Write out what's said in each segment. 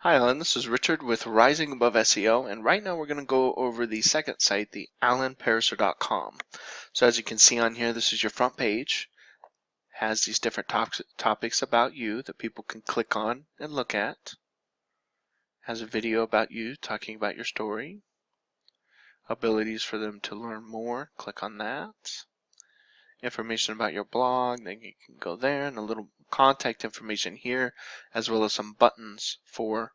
Hi Alan, this is Richard with Rising Above SEO, and right now we're going to go over the second site, the alanpariser.com. So as you can see on here, this is your front page. Has these different topics about you that people can click on and look at. Has a video about you talking about your story. Abilities for them to learn more, click on that. Information about your blog, then you can go there, and a little contact information here, as well as some buttons for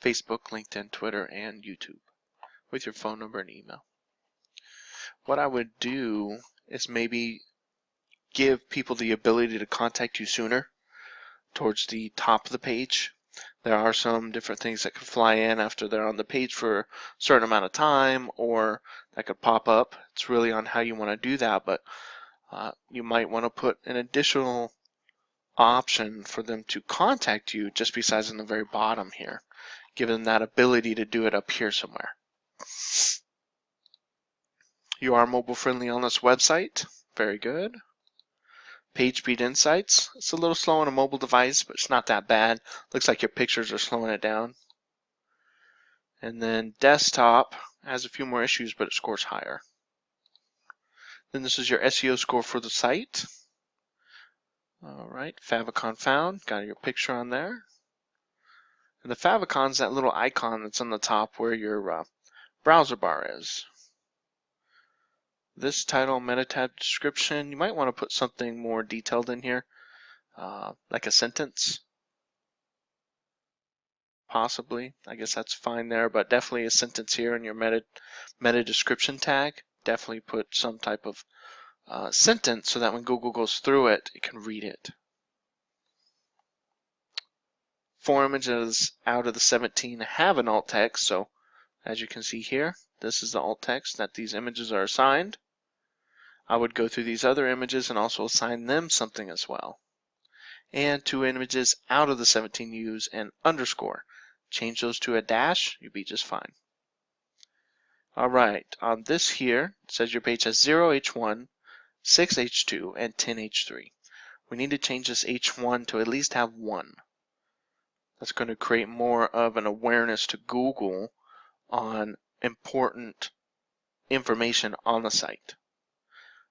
Facebook, LinkedIn, Twitter, and YouTube with your phone number and email. What I would do is maybe give people the ability to contact you sooner towards the top of the page. There are some different things that could fly in after they're on the page for a certain amount of time, or that could pop up. It's really on how you want to do that, but you might want to put an additional option for them to contact you just besides in the very bottom here. Give them that ability to do it up here somewhere. You are mobile friendly on this website. Very good. Page speed insights. It's a little slow on a mobile device, but it's not that bad. Looks like your pictures are slowing it down. And then desktop has a few more issues, but it scores higher. Then this is your SEO score for the site. All right, Favicon found. Got your picture on there. And the Favicon's that little icon that's on the top where your browser bar is. This title, meta tab description, you might want to put something more detailed in here, like a sentence. Possibly. I guess that's fine there, but definitely a sentence here in your meta description tag. Definitely put some type of sentence so that when Google goes through it, it can read it. 4 images out of the 17 have an alt text, so as you can see here, this is the alt text that these images are assigned. I would go through these other images and also assign them something as well. And 2 images out of the 17 use an underscore. Change those to a dash, you'll be just fine. Alright, on this here, it says your page has 0H1, 6H2, and 10H3. We need to change this H1 to at least have 1. That's going to create more of an awareness to Google on important information on the site.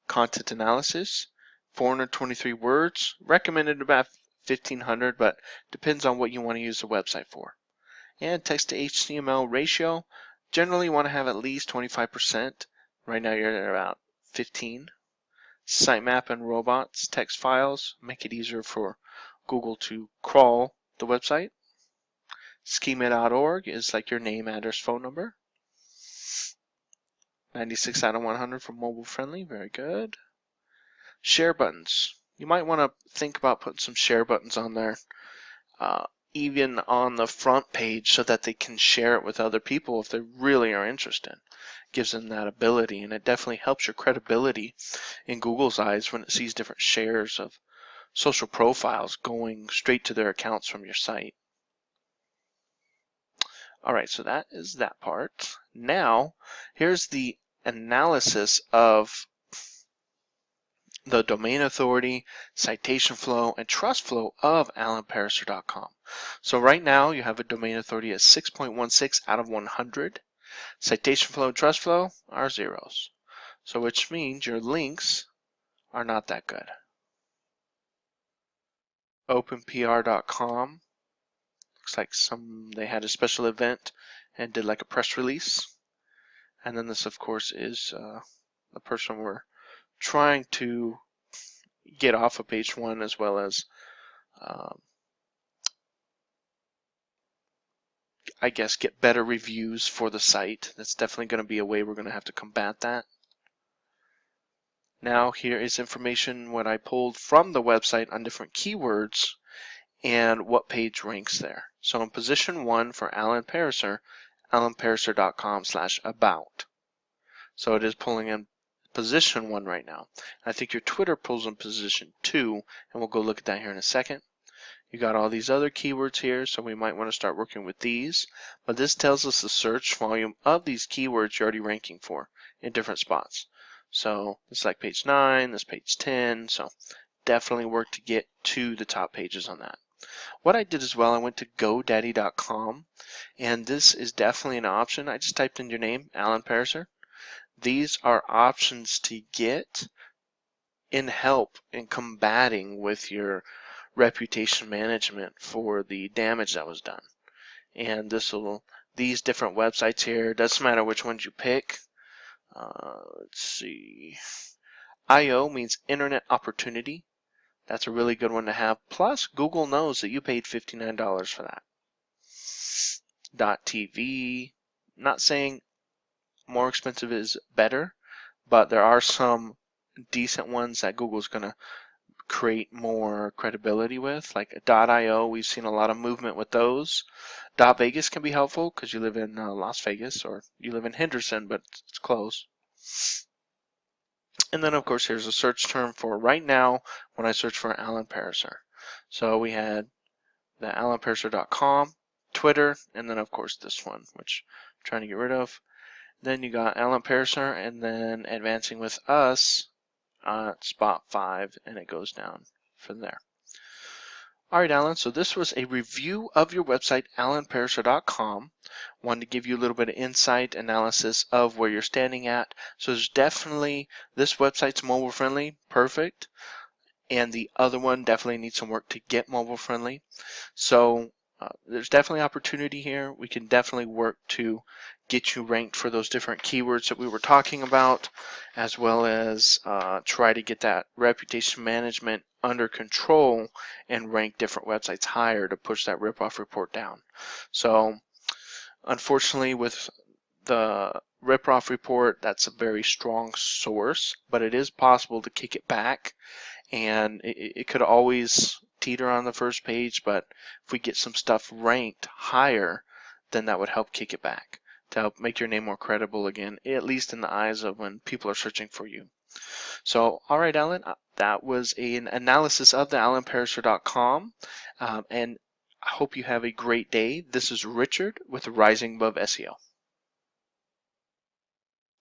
Content analysis, 423 words, recommended about 1500, but depends on what you want to use the website for. And text to HTML ratio, generally you want to have at least 25%. Right now you're at about 15. Sitemap and robots, text files, make it easier for Google to crawl the website. Schema.org is like your name, address, phone number. 96 out of 100 for mobile friendly, very good. Share buttons. You might want to think about putting some share buttons on there, even on the front page so that they can share it with other people if they really are interested. Gives them that ability, and it definitely helps your credibility in Google's eyes when it sees different shares of social profiles going straight to their accounts from your site. Alright, so that is that part. Now, here's the analysis of the domain authority, citation flow, and trust flow of alanpariser.com. So right now you have a domain authority at 6.16 out of 100. Citation flow and trust flow are zeros. So which means your links are not that good. openpr.com. Looks like they had a special event and did like a press release. And then this, of course, is the person we're trying to get off of page 1, as well as, I guess, get better reviews for the site. That's definitely going to be a way we're going to have to combat that. Now here is information what I pulled from the website on different keywords and what page ranks there. So in position 1 for Alan Pariser, alanpariser.com/about. So it is pulling in position 1 right now. I think your Twitter pulls in position 2, and we'll go look at that here in a second. You got all these other keywords here, so we might want to start working with these. But this tells us the search volume of these keywords you're already ranking for in different spots. So it's like page 9, this page 10, so definitely work to get to the top pages on that. What I did as well, I went to GoDaddy.com, and this is definitely an option. I just typed in your name, Alan Pariser. These are options to get in help in combating with your reputation management for the damage that was done. And these different websites here, doesn't matter which ones you pick. Let's see. IO means Internet Opportunity. That's a really good one to have. Plus, Google knows that you paid $59 for that. .tv, not saying more expensive is better, but there are some decent ones that Google's going to create more credibility with, like .io. We've seen a lot of movement with those. .vegas can be helpful because you live in Las Vegas, or you live in Henderson, but it's close. And then, of course, here's a search term for right now when I search for Alan Pariser. So we had the alanpariser.com, Twitter, and then, of course, this one, which I'm trying to get rid of. Then you got Alan Pariser, and then advancing with us, spot 5, and it goes down from there. All right, Alan, so this was a review of your website, alanpariser.com. Wanted to give you a little bit of insight analysis of where you're standing at. So there's definitely, this website's mobile friendly, perfect. And the other one definitely needs some work to get mobile friendly. So there's definitely opportunity here. We can definitely work to get you ranked for those different keywords that we were talking about, as well as try to get that reputation management under control and rank different websites higher to push that ripoff report down. So unfortunately, with the ripoff report, that's a very strong source, but it is possible to kick it back, and it could always teeter on the first page, but if we get some stuff ranked higher, then that would help kick it back to help make your name more credible again, at least in the eyes of when people are searching for you. So, all right, Alan, that was an analysis of the alanpariser.com, and I hope you have a great day. This is Richard with Rising Above SEO.